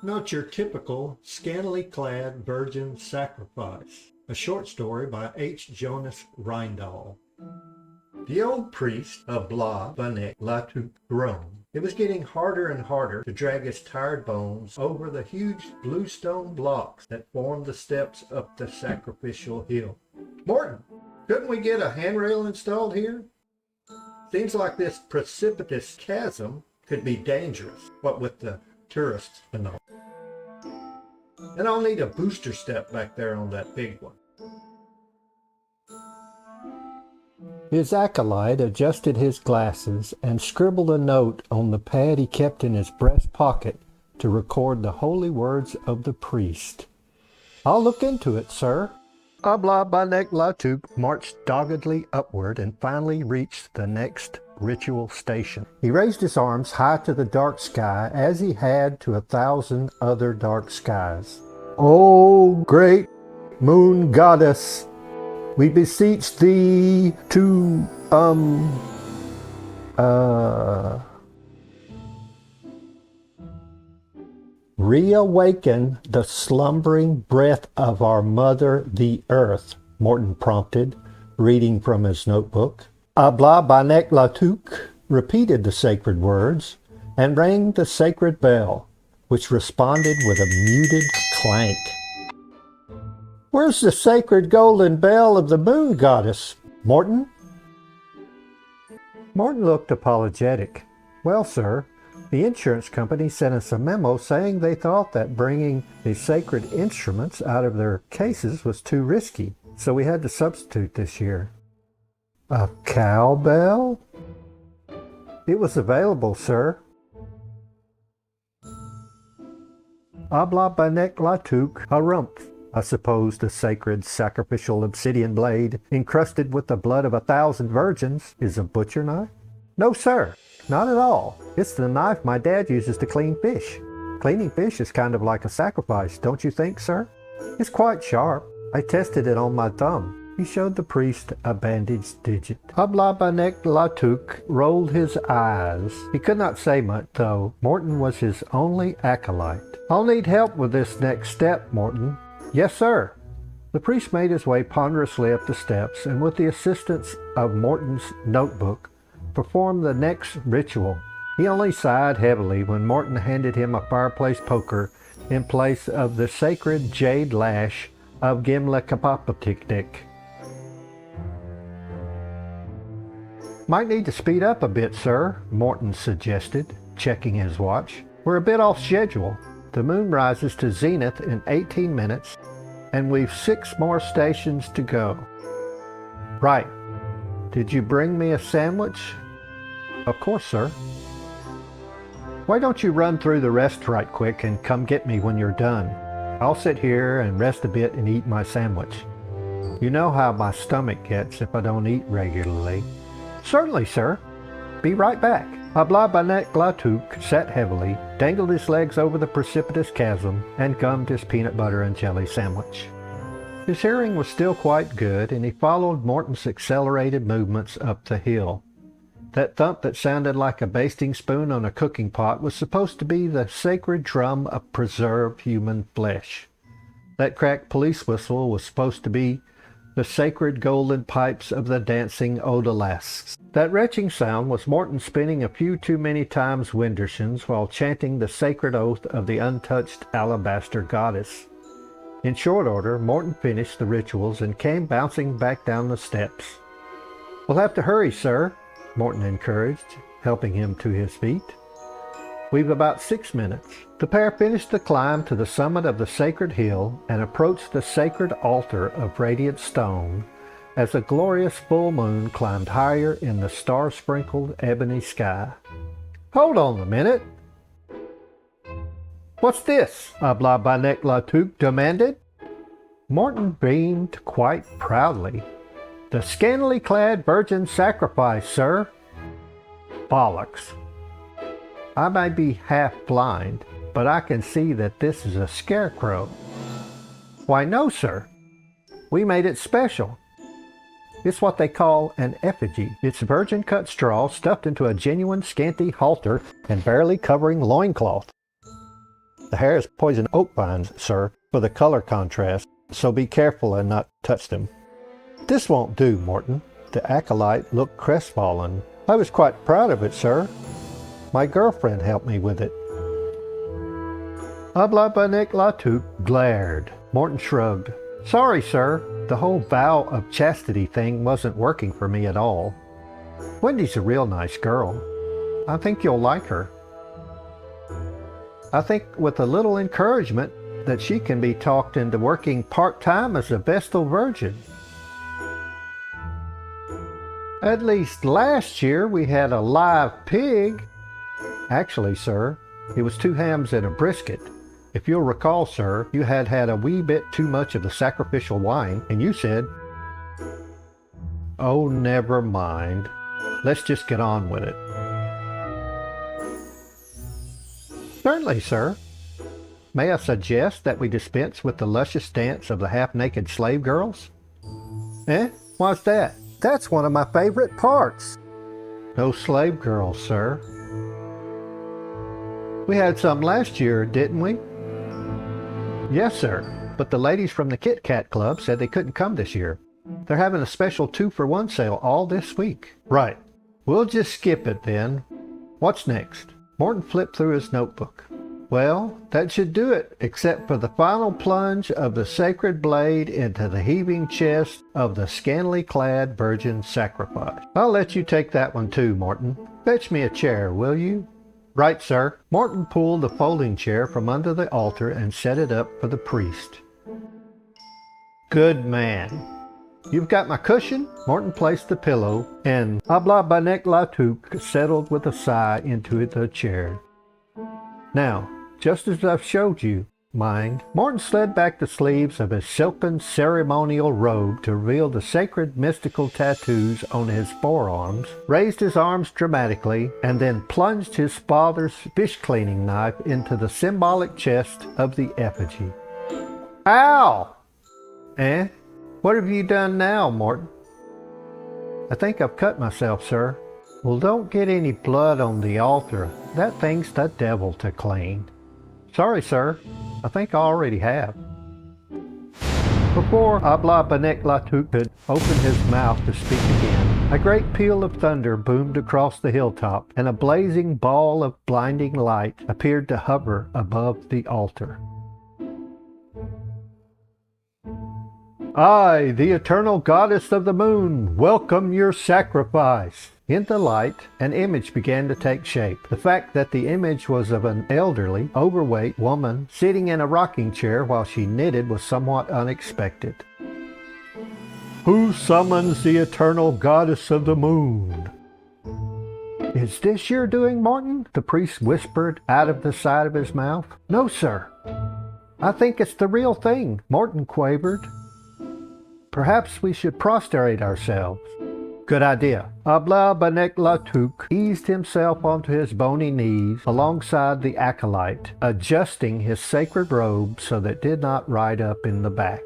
Not your typical scantily-clad virgin sacrifice. A short story by H. Jonas Reindahl. The old priest of Davinci groaned. It was getting harder and harder to drag his tired bones over the huge bluestone blocks that formed the steps up the sacrificial hill. Morton, couldn't we get a handrail installed here? Seems like this precipitous chasm could be dangerous, what with the tourists and all. And I'll need a booster step back there on that big one. His acolyte adjusted his glasses and scribbled a note on the pad he kept in his breast pocket to record the holy words of the priest. "I'll look into it, sir." Davinci marched doggedly upward and finally reached the next ritual station. He raised his arms high to the dark sky as he had to 1,000 other dark skies. "O great moon goddess, we beseech thee to, reawaken the slumbering breath of our mother, the earth," Morton prompted, reading from his notebook. Davinci repeated the sacred words and rang the sacred bell, which responded with a muted clank. "Where's the sacred golden bell of the moon goddess, Morton?" Morton looked apologetic. "Well, sir, the insurance company sent us a memo saying they thought that bringing the sacred instruments out of their cases was too risky, so we had to substitute this year." "A cowbell?" "It was available, sir." Davinci harumph. "I suppose the sacred sacrificial obsidian blade, encrusted with the blood of 1,000 virgins, is a butcher knife?" "No, sir, not at all. It's the knife my dad uses to clean fish. Cleaning fish is kind of like a sacrifice, don't you think, sir? It's quite sharp. I tested it on my thumb." He showed the priest a bandaged digit. Davinci rolled his eyes. He could not say much, though. Morton was his only acolyte. "I'll need help with this next step, Morton." "Yes, sir." The priest made his way ponderously up the steps and, with the assistance of Morton's notebook, performed the next ritual. He only sighed heavily when Morton handed him a fireplace poker in place of the sacred jade lash of Gimli-Kapapatnik. "Might need to speed up a bit, sir," Morton suggested, checking his watch. "We're a bit off schedule. The moon rises to zenith in 18 minutes, and we've 6 more stations to go." "Right. Did you bring me a sandwich?" "Of course, sir." "Why don't you run through the rest right quick and come get me when you're done? I'll sit here and rest a bit and eat my sandwich. You know how my stomach gets if I don't eat regularly." "Certainly, sir. Be right back." Davinci sat heavily, dangled his legs over the precipitous chasm, and gummed his peanut butter and jelly sandwich. His hearing was still quite good, and he followed Morton's accelerated movements up the hill. That thump that sounded like a basting spoon on a cooking pot was supposed to be the sacred drum of preserved human flesh. That cracked police whistle was supposed to be the sacred golden pipes of the dancing odalisques. That retching sound was Morton spinning a few too many times Windersons while chanting the sacred oath of the untouched alabaster goddess. In short order, Morton finished the rituals and came bouncing back down the steps. "We'll have to hurry, sir," Morton encouraged, helping him to his feet. "We've about 6 minutes." The pair finished the climb to the summit of the sacred hill and approached the sacred altar of radiant stone as a glorious full moon climbed higher in the star-sprinkled ebony sky. "Hold on a minute. What's this?" Davinci demanded. Morton beamed quite proudly. "The Scantily-Clad Virgin Sacrifice, sir." "Bollocks. I may be half blind, but I can see that this is a scarecrow." "Why, no, sir. We made it special. It's what they call an effigy. It's virgin cut straw stuffed into a genuine scanty halter and barely covering loincloth." The hair is poison oak vines, sir, for the color contrast, so be careful and not touch them. This won't do, Morton. The acolyte looked crestfallen. I was quite proud of it, sir. My girlfriend helped me with it. Habla Banek Latuc glared. Morton shrugged. Sorry, sir. The whole vow of chastity thing wasn't working for me at all. Wendy's a real nice girl. I think you'll like her. I think with a little encouragement that she can be talked into working part-time as a Vestal Virgin. At least last year we had a live pig. Actually, sir, it was 2 hams and a brisket. If you'll recall, sir, you had had a wee bit too much of the sacrificial wine, and you said, oh, never mind. Let's just get on with it. Certainly, sir. May I suggest that we dispense with the luscious dance of the half-naked slave girls? Eh? Why's that? That's one of my favorite parts. No slave girls, sir. We had some last year, didn't we? Yes, sir. But the ladies from the Kit Kat Club said they couldn't come this year. They're having a special 2-for-1 sale all this week. Right. We'll just skip it then. What's next? Morton flipped through his notebook. Well, that should do it, except for the final plunge of the sacred blade into the heaving chest of the scantily-clad Virgin Sacrifice. I'll let you take that one too, Morton. Fetch me a chair, will you? Right, sir. Morton pulled the folding chair from under the altar and set it up for the priest. Good man. You've got my cushion? Morton placed the pillow, and Habla Banek Latuc settled with a sigh into the chair. Now, just as I've showed you, mind. Morton slid back the sleeves of his silken ceremonial robe to reveal the sacred mystical tattoos on his forearms, raised his arms dramatically, and then plunged his father's fish-cleaning knife into the symbolic chest of the effigy. Ow! Eh? What have you done now, Morton? I think I've cut myself, sir. Well, don't get any blood on the altar. That thing's the devil to clean. Sorry, sir. I think I already have. Before Habla Banek Latuc could open his mouth to speak again, a great peal of thunder boomed across the hilltop, and a blazing ball of blinding light appeared to hover above the altar. I, the eternal goddess of the moon, welcome your sacrifice. In the light, an image began to take shape. The fact that the image was of an elderly, overweight woman sitting in a rocking chair while she knitted was somewhat unexpected. Who summons the eternal goddess of the moon? Is this your doing, Morton? The priest whispered out of the side of his mouth. No, sir. I think it's the real thing, Morton quavered. Perhaps we should prostrate ourselves. Good idea. Habla Banek Latuc eased himself onto his bony knees alongside the acolyte, adjusting his sacred robe so that it did not ride up in the back.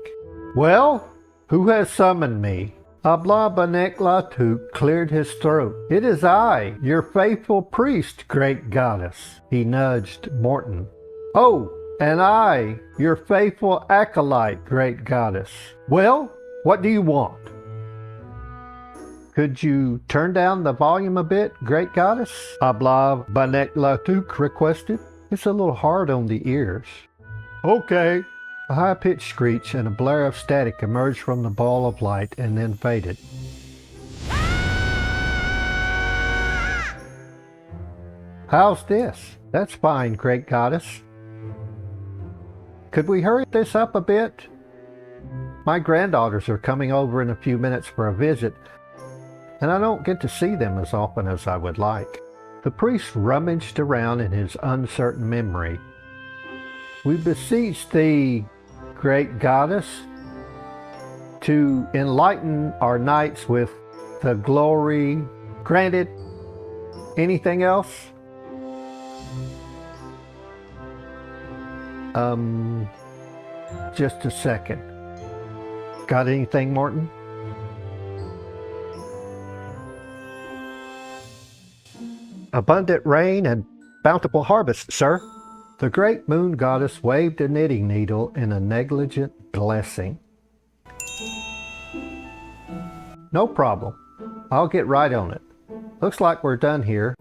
Well, who has summoned me? Habla Banek Latuc cleared his throat. It is I, your faithful priest, great goddess. He nudged Morton. Oh, and I, your faithful acolyte, great goddess. Well, what do you want? Could you turn down the volume a bit, great goddess? Habla Banek Latuc requested. It's a little hard on the ears. Okay. A high-pitched screech and a blare of static emerged from the ball of light and then faded. How's this? That's fine, great goddess. Could we hurry this up a bit? My granddaughters are coming over in a few minutes for a visit, and I don't get to see them as often as I would like. The priest rummaged around in his uncertain memory. We beseech thee, great goddess, to enlighten our nights with the glory granted. Anything else? Just a second. Got anything, Morton? Abundant rain and bountiful harvest, sir. The great moon goddess waved a knitting needle in a negligent blessing. No problem. I'll get right on it. Looks like we're done here.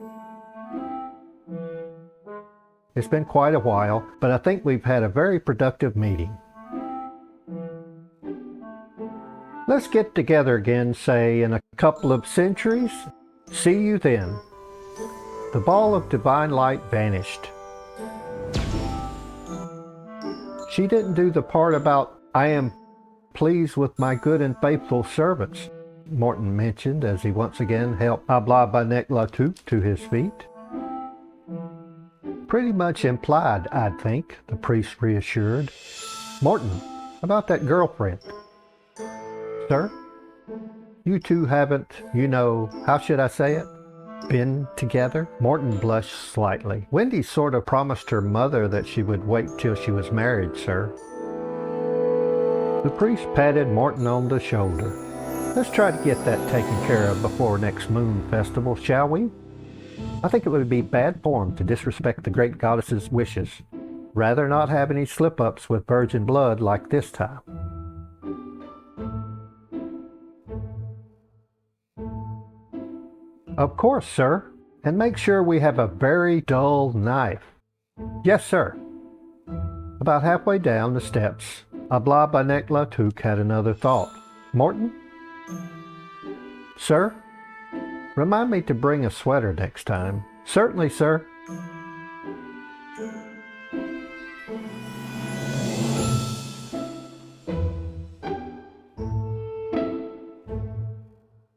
It's been quite a while, but I think we've had a very productive meeting. Let's get together again, say, in a couple of centuries. See you then. The ball of divine light vanished. She didn't do the part about, I am pleased with my good and faithful servants, Morton mentioned as he once again helped Abla-Banek-Latup to his feet. Pretty much implied, I'd think, the priest reassured. Morton, about that girlfriend. Sir? You two haven't, how should I say it? Been together? Morton blushed slightly. Wendy sort of promised her mother that she would wait till she was married, sir. The priest patted Morton on the shoulder. Let's try to get that taken care of before next moon festival, shall we? I think it would be bad form to disrespect the great goddess's wishes. Rather not have any slip-ups with virgin blood like this time. Of course, sir. And make sure we have a very dull knife. Yes, sir. About halfway down the steps, Abla-Banek-Latup had another thought. Morton? Sir? Remind me to bring a sweater next time. Certainly, sir.